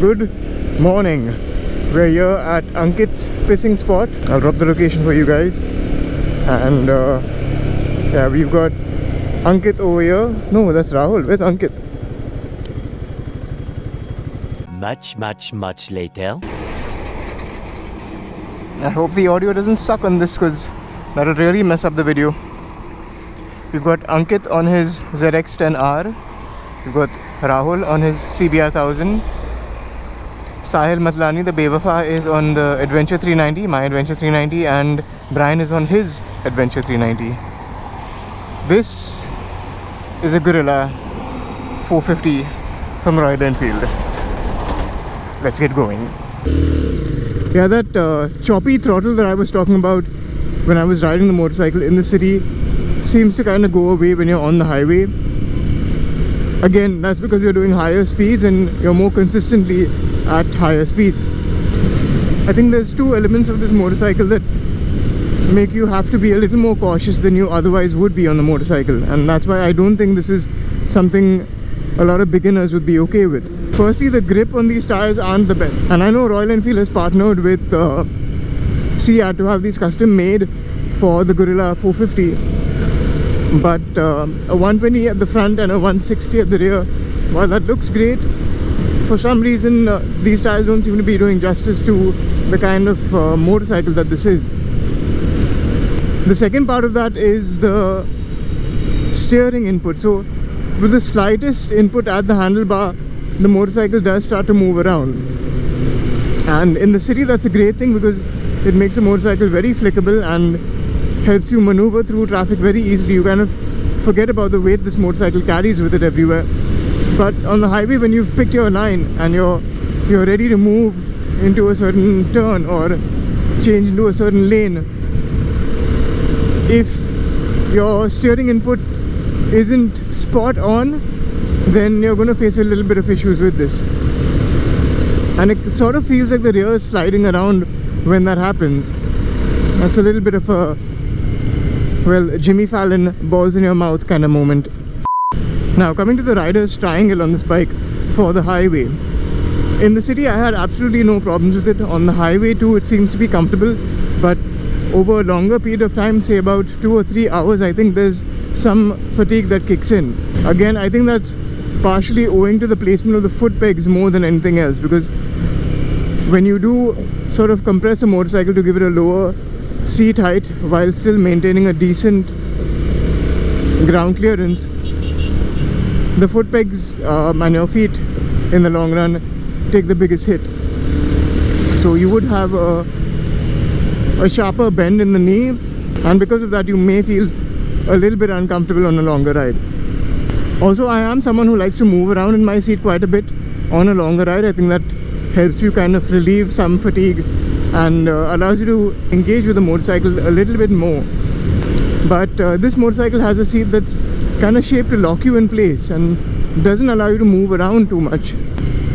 Good morning. We're here at Ankit's pissing spot. I'll drop the location for you guys. And yeah, we've got Ankit over here. No, that's Rahul. Where's Ankit? Much later. I hope the audio doesn't suck on this because that'll really mess up the video. We've got Ankit on his ZX-10R. We've got Rahul on his CBR 1000. Sahil Matlani, the Bewafa, is on the Adventure 390, my Adventure 390, and Brian is on his Adventure 390. This is a Guerrilla 450 from Royal Enfield. Let's get going. Yeah, that choppy throttle that I was talking about when I was riding the motorcycle in the city seems to kind of go away when you're on the highway. Again, that's because you're doing higher speeds and you're more consistently at higher speeds. I think there's two elements of this motorcycle that make you have to be a little more cautious than you otherwise would be on the motorcycle, and that's why I don't think this is something a lot of beginners would be okay with. Firstly, the grip on these tires aren't the best, and I know Royal Enfield has partnered with SIAT to have these custom made for the Guerrilla 450, but a 120 at the front and a 160 at the rear, while that looks great, for some reason these tires don't seem to be doing justice to the kind of motorcycle that this is. The second part of that is the steering input. So with the slightest input at the handlebar, the motorcycle does start to move around, and in the city that's a great thing because it makes the motorcycle very flickable and helps you maneuver through traffic very easily. You kind of forget about the weight this motorcycle carries with it everywhere. But on the highway, when you've picked your line and you're ready to move into a certain turn or change into a certain lane, if your steering input isn't spot on, then you're going to face a little bit of issues with this. And it sort of feels like the rear is sliding around when that happens. That's a little bit of a, well, Jimmy Fallon balls in your mouth kind of moment. Now, coming to the rider's triangle on this bike for the highway. In the city, I had absolutely no problems with it. On the highway too, it seems to be comfortable, but over a longer period of time, say about 2 or 3 hours, I think there's some fatigue that kicks in. Again, I think that's partially owing to the placement of the foot pegs more than anything else, because when you do sort of compress a motorcycle to give it a lower seat height while still maintaining a decent ground clearance, the foot pegs and your feet in the long run take the biggest hit. So you would have a sharper bend in the knee, and because of that you may feel a little bit uncomfortable on a longer ride. Also, I am someone who likes to move around in my seat quite a bit on a longer ride. I think that helps you kind of relieve some fatigue and allows you to engage with the motorcycle a little bit more. But this motorcycle has a seat that's kind of shaped to lock you in place and doesn't allow you to move around too much.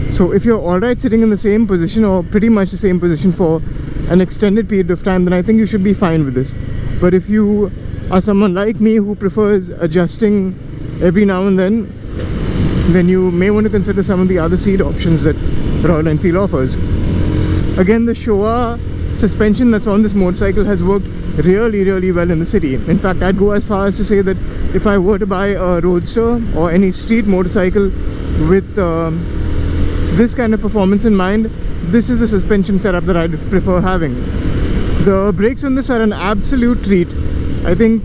So if you're alright sitting in the same position or pretty much the same position for an extended period of time, then I think you should be fine with this. But if you are someone like me who prefers adjusting every now and then you may want to consider some of the other seat options that Royal Enfield offers. Again, the Showa suspension that's on this motorcycle has worked really well in the city. In fact, I'd go as far as to say that if I were to buy a roadster or any street motorcycle with this kind of performance in mind, this is the suspension setup that I'd prefer having. The brakes on this are an absolute treat. I think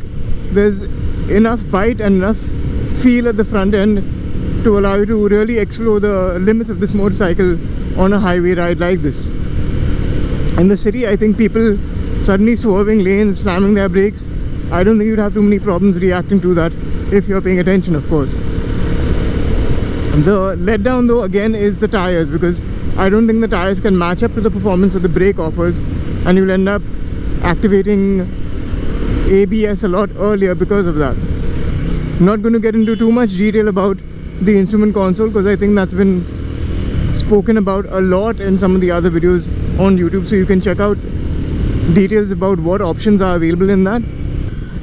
there's enough bite and enough feel at the front end to allow you to really explore the limits of this motorcycle on a highway ride like this. In the city, I think people suddenly swerving lanes, slamming their brakes, I don't think you'd have too many problems reacting to that if you're paying attention, of course. The letdown though again is the tires, because I don't think the tires can match up to the performance that the brake offers, and you'll end up activating ABS a lot earlier because of that. I'm not going to get into too much detail about the instrument console because I think that's been spoken about a lot in some of the other videos on YouTube, so you can check out details about what options are available in that.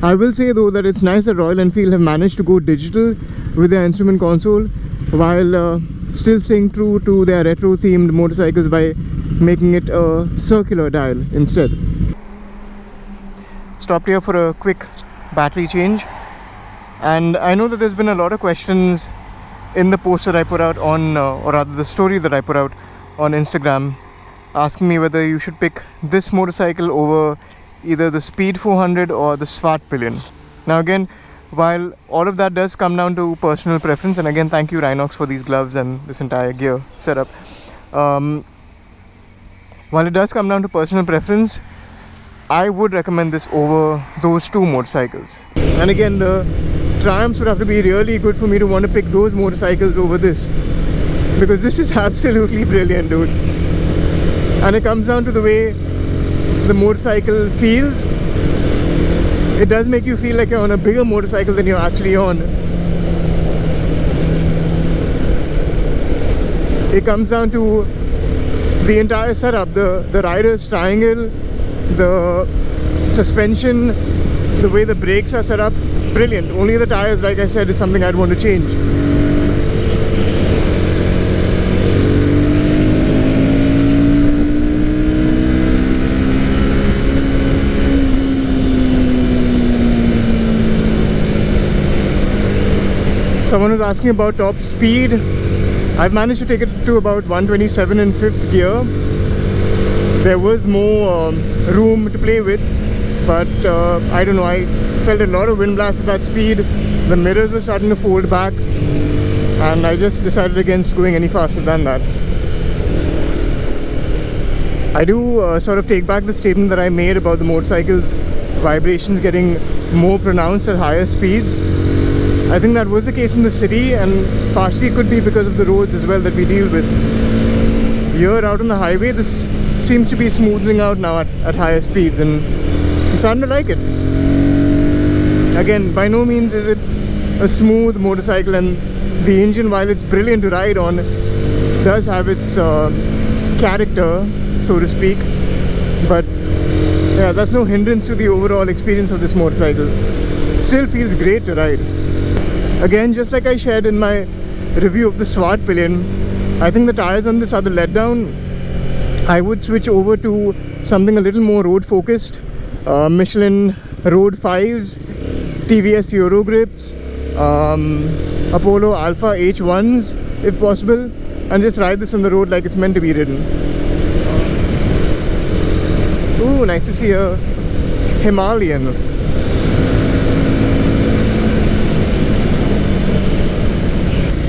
I will say though that it's nice that Royal Enfield have managed to go digital with their instrument console, while still staying true to their retro themed motorcycles by making it a circular dial instead. Stopped here for a quick battery change, and I know that there's been a lot of questions in the post that I put out on, or rather the story that I put out on Instagram, asking me whether you should pick this motorcycle over either the Speed 400 or the Swart Pillion. Now again, while all of that does come down to personal preference, and again thank you Rhinox for these gloves and this entire gear setup, while it does come down to personal preference, I would recommend this over those two motorcycles. And again, the Triumphs would have to be really good for me to want to pick those motorcycles over this, because this is absolutely brilliant, dude. And it comes down to the way the motorcycle feels. It does make you feel like you're on a bigger motorcycle than you're actually on. It comes down to the entire setup, the rider's triangle, the suspension, the way the brakes are set up. Brilliant. Only the tires, like I said, is something I'd want to change. Someone was asking about top speed. I've managed to take it to about 127 in 5th gear. There was more room to play with, but I don't know, I felt a lot of wind blast at that speed. The mirrors were starting to fold back, and I just decided against going any faster than that. I do sort of take back the statement that I made about the motorcycle's vibrations getting more pronounced at higher speeds. I think that was the case in the city, and partially it could be because of the roads as well that we deal with. Here out on the highway, this seems to be smoothing out now at higher speeds, and I'm starting to like it. Again, by no means is it a smooth motorcycle, and the engine, while it's brilliant to ride on, does have its character, so to speak. But yeah, that's no hindrance to the overall experience of this motorcycle. It still feels great to ride. Again, just like I shared in my review of the Swart Pillion, I think the tires on this are the letdown. I would switch over to something a little more road focused. Michelin Road 5s, TVS Euro grips, Apollo Alpha H1s if possible, and just ride this on the road like it's meant to be ridden. Ooh, nice to see a Himalayan.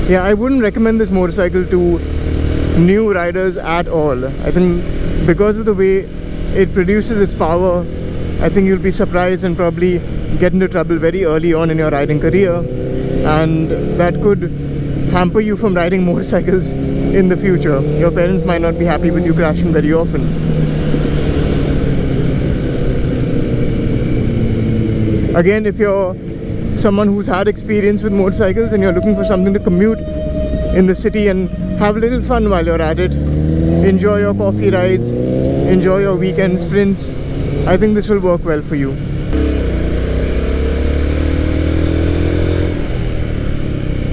Yeah, I wouldn't recommend this motorcycle to new riders at all. I think because of the way it produces its power, I think you'll be surprised and probably get into trouble very early on in your riding career, and that could hamper you from riding motorcycles in the future. Your parents might not be happy with you crashing very often. Again, if you're someone who's had experience with motorcycles and you're looking for something to commute in the city and have a little fun while you're at it, enjoy your coffee rides, enjoy your weekend sprints, I think this will work well for you.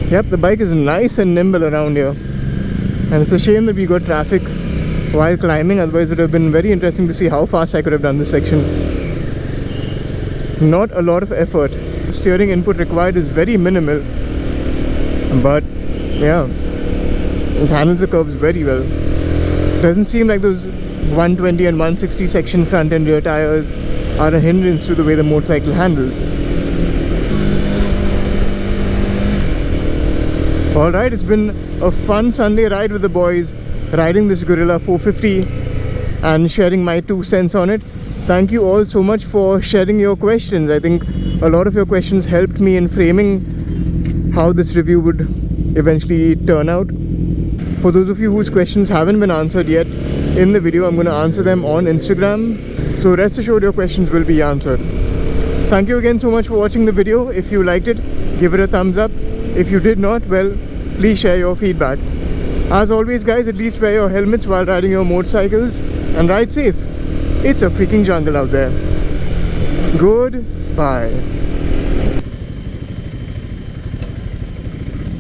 Yep, the bike is nice and nimble around here, and it's a shame that we got traffic while climbing, otherwise it would have been very interesting to see how fast I could have done this section. Not a lot of effort. The steering input required is very minimal, but yeah, it handles the curves very well. Doesn't seem like those 120 and 160 section front and rear tires are a hindrance to the way the motorcycle handles. Alright, it's been a fun Sunday ride with the boys, riding this Guerrilla 450 and sharing my 2 cents on it. Thank you all so much for sharing your questions. I think a lot of your questions helped me in framing how this review would eventually turn out. For those of you whose questions haven't been answered yet in the video, I'm going to answer them on Instagram. So rest assured your questions will be answered. Thank you again so much for watching the video. If you liked it, give it a thumbs up. If you did not, well, please share your feedback. As always guys, at least wear your helmets while riding your motorcycles and ride safe. It's a freaking jungle out there. Goodbye.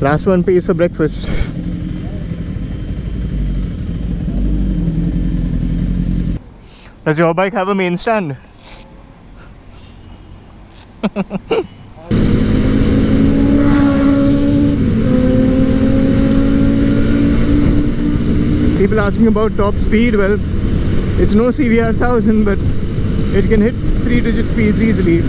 Last one pays for breakfast. Does your bike have a main stand? People asking about top speed. Well, it's no CBR 1000, but it can hit 3-digit speeds easily.